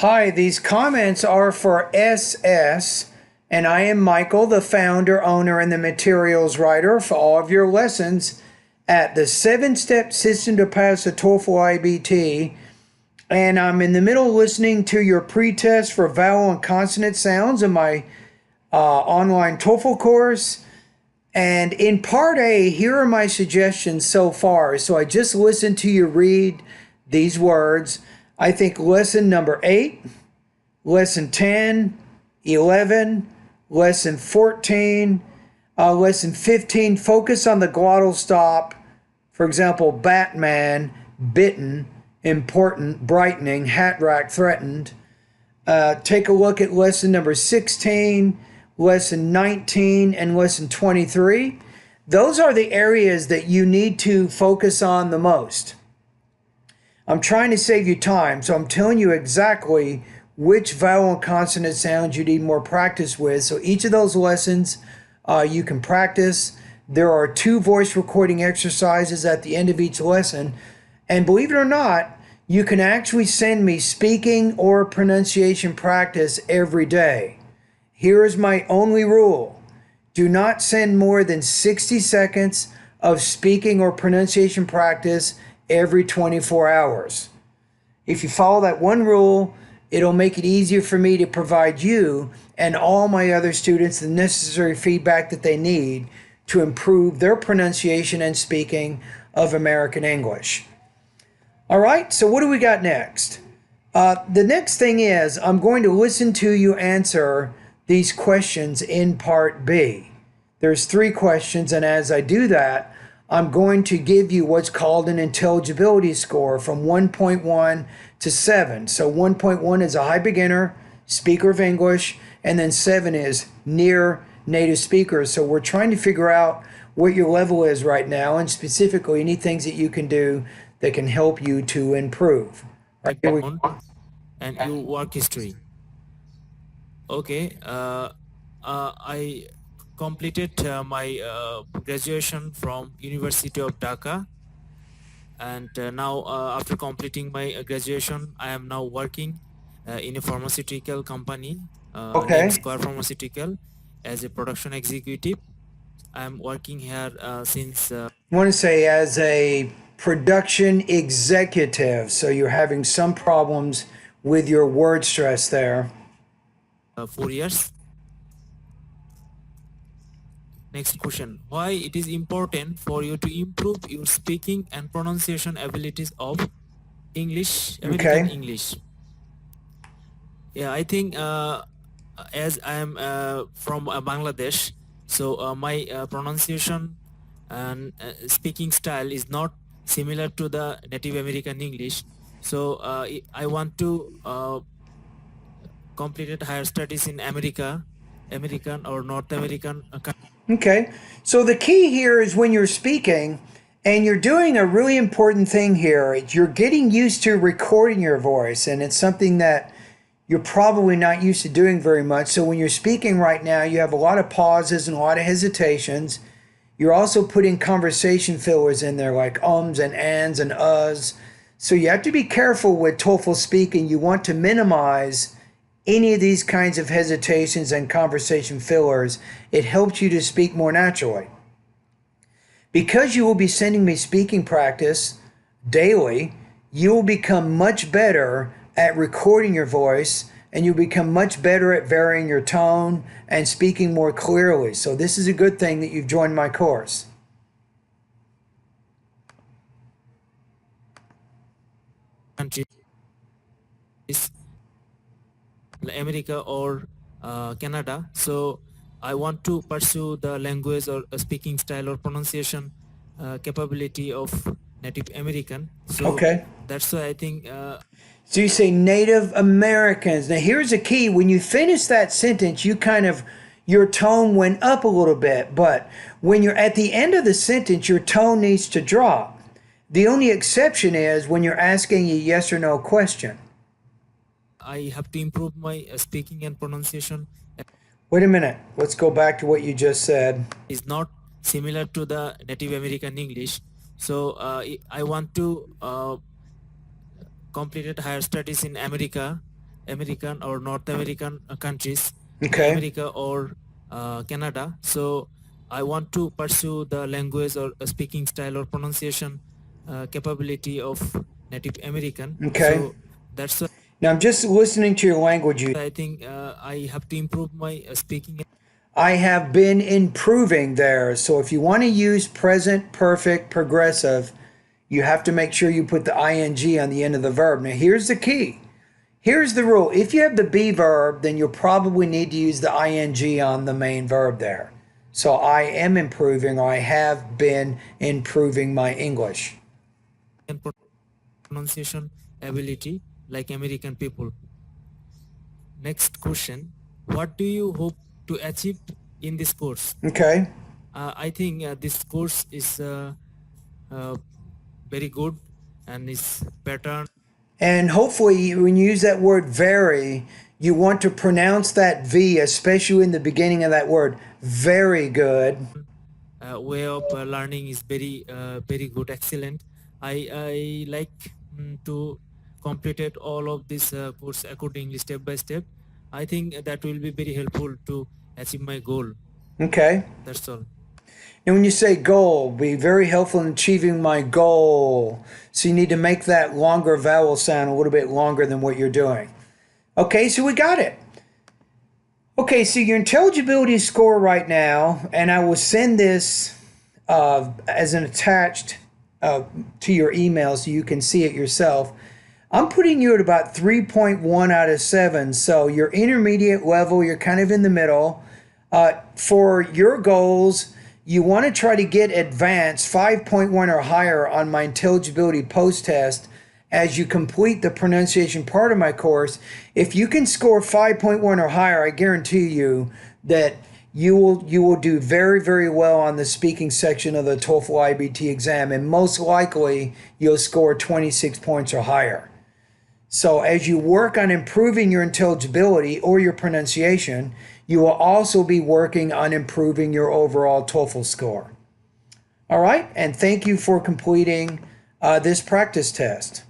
Hi, these comments are for SS, and I am Michael, the founder, owner, and the materials writer for all of your lessons at the 7-Step System to Pass the TOEFL IBT. And I'm in the middle of listening to your pre-test for vowel and consonant sounds in my online TOEFL course. And in part A, here are my suggestions so far. So I just listened to you read these words. I think lesson number 8, lesson 10, 11, lesson 14, lesson 15, focus on the glottal stop. For example, Batman, bitten, important, brightening, hat rack, threatened. Take a look at lesson number 16, lesson 19, and lesson 23. Those are the areas that you need to focus on the most. I'm trying to save you time, so I'm telling you exactly which vowel and consonant sounds you need more practice with. So each of those lessons you can practice. There are 2 voice recording exercises at the end of each lesson. And believe it or not, you can actually send me speaking or pronunciation practice every day. Here is my only rule. Do not send more than 60 seconds of speaking or pronunciation practice every 24 hours. If you follow that one rule, it'll make it easier for me to provide you and all my other students the necessary feedback that they need to improve their pronunciation and speaking of American English. All right, so what do we got next? The next thing is I'm going to listen to you answer these questions in part B. There's 3 questions, and as I do that, I'm going to give you what's called an intelligibility score from 1.1 to 7. So 1.1 is a high beginner, speaker of English, and then 7 is near native speakers. So we're trying to figure out what your level is right now, and specifically any things that you can do that can help you to improve. Right, here we go. And your work history. Okay, I completed my graduation from University of Dhaka, and now after completing my graduation, I am now working in a pharmaceutical company named Okay. Square Pharmaceutical as a production executive. I am working here since I want to say as a production executive, so you're having some problems with your word stress there. 4 years. Next question. Why it is important for you to improve your speaking and pronunciation abilities of English, American Okay. English? Yeah, I think as I am from Bangladesh, so my pronunciation and speaking style is not similar to the Native American English. So I want to complete higher studies in American or North American Okay. So the key here is when you're speaking and you're doing a really important thing here, you're getting used to recording your voice, and it's something that you're probably not used to doing very much. So when you're speaking right now, you have a lot of pauses and a lot of hesitations. You're also putting conversation fillers in there like ums and ands and uhs. So you have to be careful with TOEFL speaking. You want to minimize any of these kinds of hesitations and conversation fillers. It helps you to speak more naturally. Because you will be sending me speaking practice daily, you will become much better at recording your voice, and you'll become much better at varying your tone and speaking more clearly. So this is a good thing that you've joined my course. countries, America or Canada. So I want to pursue the language or speaking style or pronunciation capability of Native American. So Okay. that's why I think So you say Native Americans. Now here's a key. When you finish that sentence, your tone went up a little bit, but when you're at the end of the sentence, your tone needs to drop. The only exception is when you're asking a yes or no question. I have to improve my speaking and pronunciation Wait a minute. Let's go back to what you just said. is not similar to the Native American English. So I want to complete higher studies in America American or North American countries, Okay. America or Canada. So I want to pursue the language or speaking style or pronunciation capability of Native American. Okay. So that's why Now I'm just listening to your language. I think I have to improve my speaking. I have been improving there. So if you want to use present perfect progressive, you have to make sure you put the ing on the end of the verb. Now here's the key. Here's the rule. If you have the be verb, then you'll probably need to use the ing on the main verb there. So I am improving, or I have been improving my English. And pronunciation ability like American people. Next question: what do you hope to achieve in this course? Okay. I think this course is very good and is pattern And hopefully, when you use that word very, you want to pronounce that V, especially in the beginning of that word. Very good. way of learning is very good, excellent. I like to complete all of this course accordingly, step by step. I think that will be very helpful to achieve my goal. Okay. That's all. And when you say goal, be very helpful in achieving my goal. So you need to make that longer vowel sound a little bit longer than what you're doing. Okay, so we got it. Okay, so your intelligibility score right now, and I will send this as an attached to your email so you can see it yourself. I'm putting you at about 3.1 out of 7. So your intermediate level, you're kind of in the middle. For your goals, you want to try to get advanced 5.1 or higher on my intelligibility post test as you complete the pronunciation part of my course. If you can score 5.1 or higher, I guarantee you that you will do very, very well on the speaking section of the TOEFL IBT exam, and most likely you'll score 26 points or higher. So as you work on improving your intelligibility or your pronunciation, you will also be working on improving your overall TOEFL score. All right, and thank you for completing this practice test.